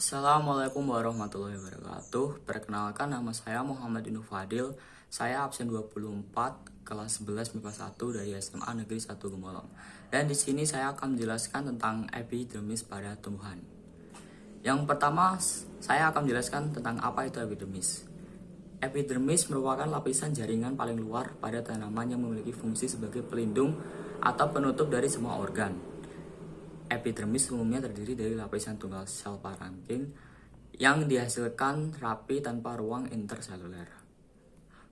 Assalamualaikum warahmatullahi wabarakatuh. Perkenalkan, nama saya Muhammad Inu Fadil. Saya absen 24 kelas 11 MIPA 1 dari SMA Negeri 1 Gemolong. Dan di sini saya akan menjelaskan tentang epidermis pada tumbuhan. Yang pertama, saya akan menjelaskan tentang apa itu epidermis. Epidermis merupakan lapisan jaringan paling luar pada tanaman yang memiliki fungsi sebagai pelindung atau penutup dari semua organ. Epidermis umumnya terdiri dari lapisan tunggal sel parenkim yang dihasilkan rapi tanpa ruang interseluler.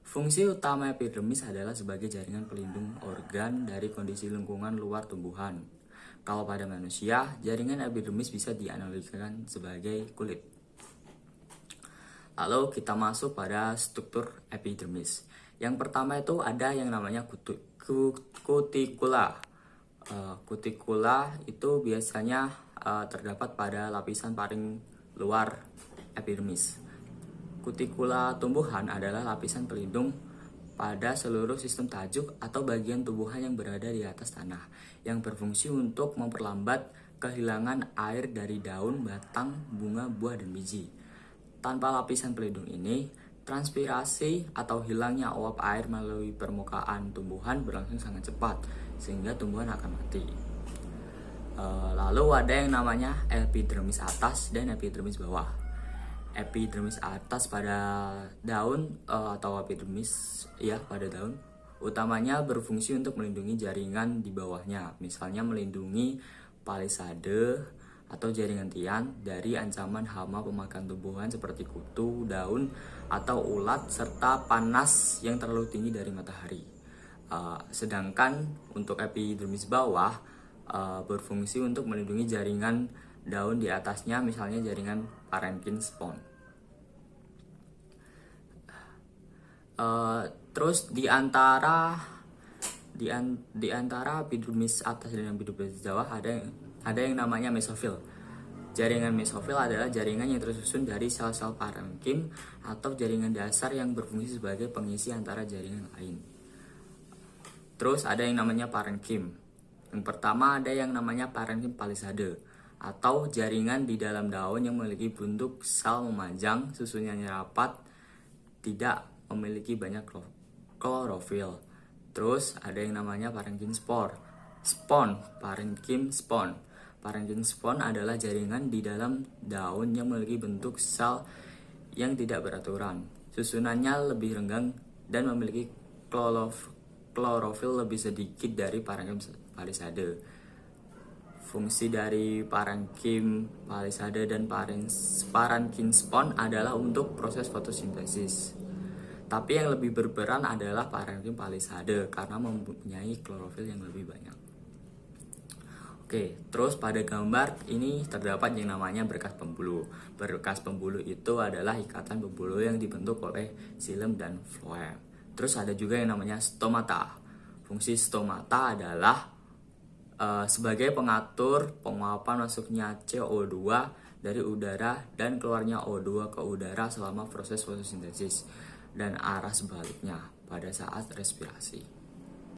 Fungsi utama epidermis adalah sebagai jaringan pelindung organ dari kondisi lingkungan luar tumbuhan. Kalau pada manusia, jaringan epidermis bisa dianalogikan sebagai kulit. Lalu kita masuk pada struktur epidermis. Yang pertama itu ada yang namanya kutikula. Kutikula itu biasanya terdapat pada lapisan paling luar epidermis. Kutikula tumbuhan adalah lapisan pelindung pada seluruh sistem tajuk atau bagian tumbuhan yang berada di atas tanah, yang berfungsi untuk memperlambat kehilangan air dari daun, batang, bunga, buah, dan biji. Tanpa lapisan pelindung ini, transpirasi atau hilangnya uap air melalui permukaan tumbuhan berlangsung sangat cepat, sehingga tumbuhan akan mati. Lalu ada yang namanya epidermis atas dan epidermis bawah. Epidermis atas pada daun atau epidermis pada daun utamanya berfungsi untuk melindungi jaringan di bawahnya, misalnya melindungi palisade atau jaringan tian dari ancaman hama pemakan tumbuhan seperti kutu, daun, atau ulat, serta panas yang terlalu tinggi dari matahari. Sedangkan untuk epidermis bawah berfungsi untuk melindungi jaringan daun di atasnya, misalnya jaringan parenkim spons. Terus di antara epidermis atas dan epidermis bawah ada yang namanya mesofil. Jaringan mesofil adalah jaringan yang tersusun dari sel-sel parenkim atau jaringan dasar yang berfungsi sebagai pengisi antara jaringan lain. Terus ada yang namanya parenkim. Yang pertama ada yang namanya parenkim palisade atau jaringan di dalam daun yang memiliki bentuk sel memanjang, susunannya rapat, tidak memiliki banyak klorofil. Terus ada yang namanya parenkim parenkim spon. Parenkim spon adalah jaringan di dalam daun yang memiliki bentuk sel yang tidak beraturan. Susunannya lebih renggang dan memiliki klorofil lebih sedikit dari parenkim palisade. Fungsi dari parenkim palisade dan parenkim spon adalah untuk proses fotosintesis. Tapi yang lebih berperan adalah parenkim palisade karena mempunyai klorofil yang lebih banyak. Oke, terus pada gambar ini terdapat yang namanya berkas pembuluh. Berkas pembuluh itu adalah ikatan pembuluh yang dibentuk oleh xilem dan floem. Terus ada juga yang namanya stomata. Fungsi stomata adalah sebagai pengatur penguapan masuknya CO2 dari udara dan keluarnya O2 ke udara selama proses fotosintesis, dan arah sebaliknya pada saat respirasi.